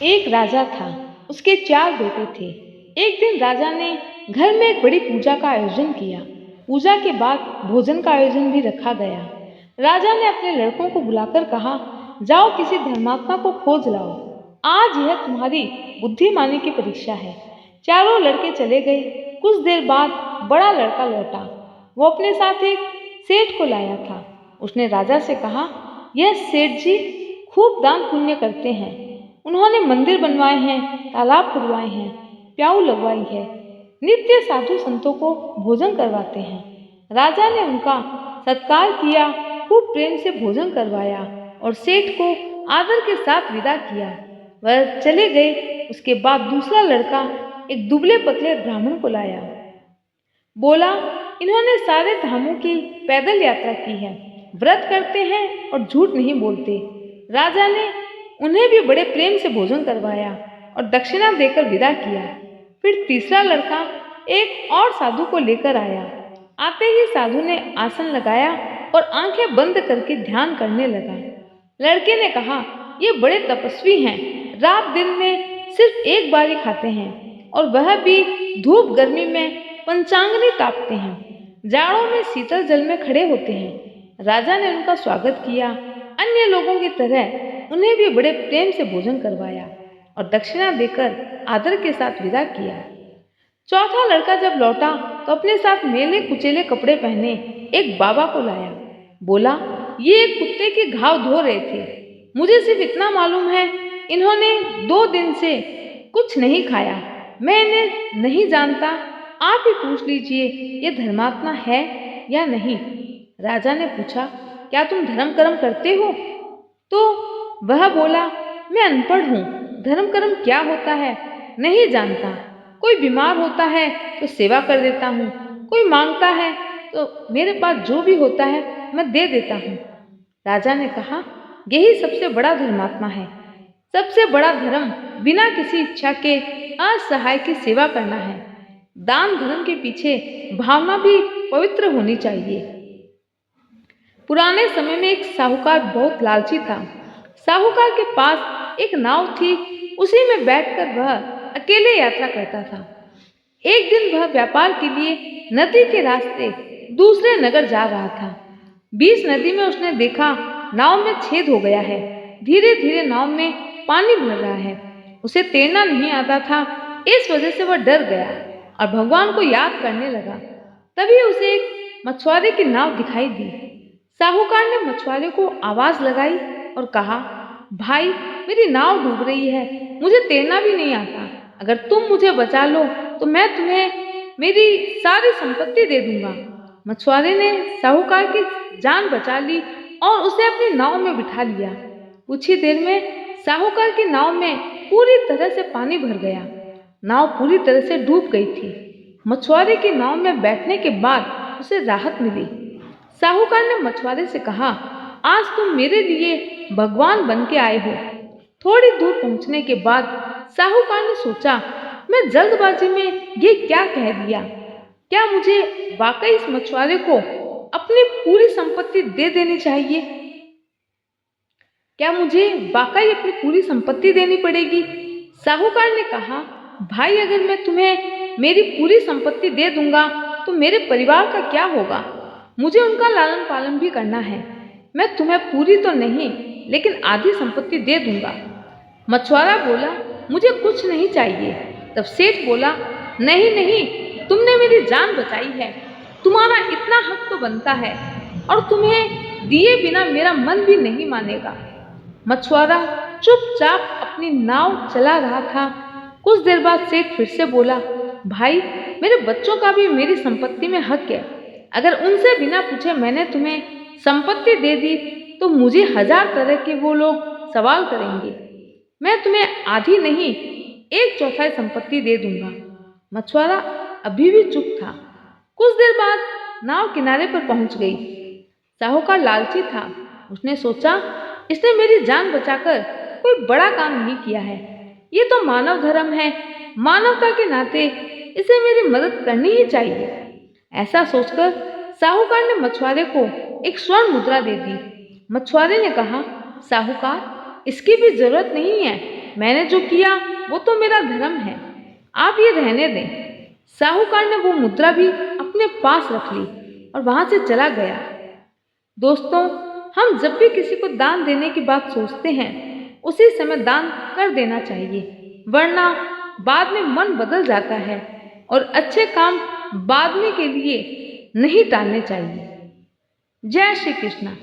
एक राजा था। उसके 4 बेटे थे। एक दिन राजा ने घर में एक बड़ी पूजा का आयोजन किया। पूजा के बाद भोजन का आयोजन भी रखा गया। राजा ने अपने लड़कों को बुलाकर कहा, जाओ किसी धर्मात्मा को खोज लाओ। आज यह तुम्हारी बुद्धिमानी की परीक्षा है। चारों लड़के चले गए। कुछ देर बाद बड़ा लड़का लौटा। वो अपने साथ एक सेठ को लाया था। उसने राजा से कहा, यह सेठ जी खूब दान पुण्य करते हैं। उन्होंने मंदिर बनवाए हैं, तालाब खुदवाए हैं, प्याऊ लगवाई है, नित्य साधु संतों को भोजन करवाते हैं। राजा ने उनका सत्कार किया, खूब प्रेम से भोजन करवाया और सेठ को आदर के साथ विदा किया। वह चले गए। उसके बाद दूसरा लड़का एक दुबले पतले ब्राह्मण को लाया। बोला, इन्होंने सारे धामों की पैदल यात्रा की है, व्रत करते हैं और झूठ नहीं बोलते। राजा ने उन्हें भी बड़े प्रेम से भोजन करवाया और दक्षिणा देकर विदा किया। फिर तीसरा लड़का एक और साधु को लेकर आया। आते ही साधु ने आसन लगाया और आंखें बंद करके ध्यान करने लगा। लड़के ने कहा, ये बड़े तपस्वी हैं, रात दिन में सिर्फ एक बार ही खाते हैं और वह भी धूप गर्मी में पंचांगनी तापते हैं, जाड़ों में शीतल जल में खड़े होते हैं। राजा ने उनका स्वागत किया। अन्य लोगों की तरह उन्हें भी बड़े प्रेम से भोजन करवाया और दक्षिणा देकर आदर के साथ विदा किया। चौथा लड़का जब लौटा तो अपने साथ मेले कुचेले कपड़े पहने एक बाबा को लाया। बोला, ये एक कुत्ते के घाव धो रहे थे। मुझे सिर्फ इतना मालूम है, इन्होंने 2 दिन से कुछ नहीं खाया। मैं इन्हें नहीं जानता, आप ही पूछ लीजिए ये धर्मात्मा है या नहीं। राजा ने पूछा, क्या तुम धर्म कर्म करते हो? तो वह बोला, मैं अनपढ़ हूँ, धर्म कर्म क्या होता है नहीं जानता। कोई बीमार होता है तो सेवा कर देता हूँ, कोई मांगता है तो मेरे पास जो भी होता है मैं दे देता हूँ। राजा ने कहा, यही सबसे बड़ा धर्मात्मा है। सबसे बड़ा धर्म बिना किसी इच्छा के असहाय की सेवा करना है। दान धर्म के पीछे भावना भी पवित्र होनी चाहिए। पुराने समय में एक साहूकार बहुत लालची था। साहूकार के पास एक नाव थी, उसी में बैठकर वह अकेले यात्रा करता था। एक दिन वह व्यापार के लिए नदी के रास्ते दूसरे नगर जा रहा था। बीच नदी में उसने देखा नाव में छेद हो गया है। धीरे धीरे नाव में पानी भर रहा है। उसे तैरना नहीं आता था, इस वजह से वह डर गया और भगवान को याद करने लगा। तभी उसे एक मछुआरे की नाव दिखाई दी। साहूकार ने मछुआरे को आवाज लगाई और कहा, भाई मेरी नाव डूब रही है, मुझे तैरना भी नहीं आता। अगर तुम मुझे बचा लो तो मैं तुम्हें मेरी सारी संपत्ति दे दूंगा। मछुआरे ने साहूकार की जान बचा ली और उसे अपनी नाव में बिठा लिया। कुछ ही देर में साहूकार की नाव में पूरी तरह से पानी भर गया। नाव पूरी तरह से डूब गई थी। मछुआरे की नाव में बैठने के बाद उसे राहत मिली। साहूकार ने मछुआरे से कहा, आज तुम मेरे लिए भगवान बन के आए हो। थोड़ी दूर पहुंचने के बाद साहूकार ने सोचा, मैं जल्दबाजी में ये क्या कह दिया। क्या मुझे वाकई इस मछुआरे को अपनी पूरी संपत्ति दे देनी चाहिए? क्या मुझे वाकई अपनी पूरी संपत्ति देनी पड़ेगी? साहूकार ने कहा, भाई अगर मैं तुम्हें मेरी पूरी संपत्ति दे दूंगा तो मेरे परिवार का क्या होगा? मुझे उनका लालन पालन भी करना है। मैं तुम्हें पूरी तो नहीं लेकिन आधी संपत्ति दे दूंगा। मछुआरा बोला, मुझे कुछ नहीं चाहिए। तब सेठ बोला, नहीं नहीं, तुमने मेरी जान बचाई है, तुम्हारा इतना हक तो बनता है और तुम्हें दिए बिना मेरा मन भी नहीं मानेगा। मछुआरा चुपचाप अपनी नाव चला रहा था। कुछ देर बाद सेठ फिर से बोला, भाई मेरे बच्चों का भी मेरी संपत्ति में हक है। अगर उनसे बिना पूछे मैंने तुम्हें संपत्ति दे दी तो मुझे 1000 तरह के वो लोग सवाल करेंगे। मैं तुम्हें आधी नहीं 1/4 संपत्ति दे दूंगा। मछुआरा अभी भी चुप था। कुछ देर बाद नाव किनारे पर पहुंच गई। साहूकार लालची था। उसने सोचा, इसने मेरी जान बचाकर कोई बड़ा काम नहीं किया है। ये तो मानव धर्म है, मानवता के नाते इसे मेरी मदद करनी ही चाहिए। ऐसा सोचकर साहूकार ने मछुआरे को एक स्वर्ण मुद्रा दे दी। मछुआरे ने कहा, साहूकार इसकी भी जरूरत नहीं है, मैंने जो किया वो तो मेरा धर्म है, आप ये रहने दें। साहूकार ने वो मुद्रा भी अपने पास रख ली और वहां से चला गया। दोस्तों, हम जब भी किसी को दान देने की बात सोचते हैं, उसी समय दान कर देना चाहिए, वरना बाद में मन बदल जाता है और अच्छे काम बाद में के लिए नहीं टालने चाहिए। जय श्री कृष्ण।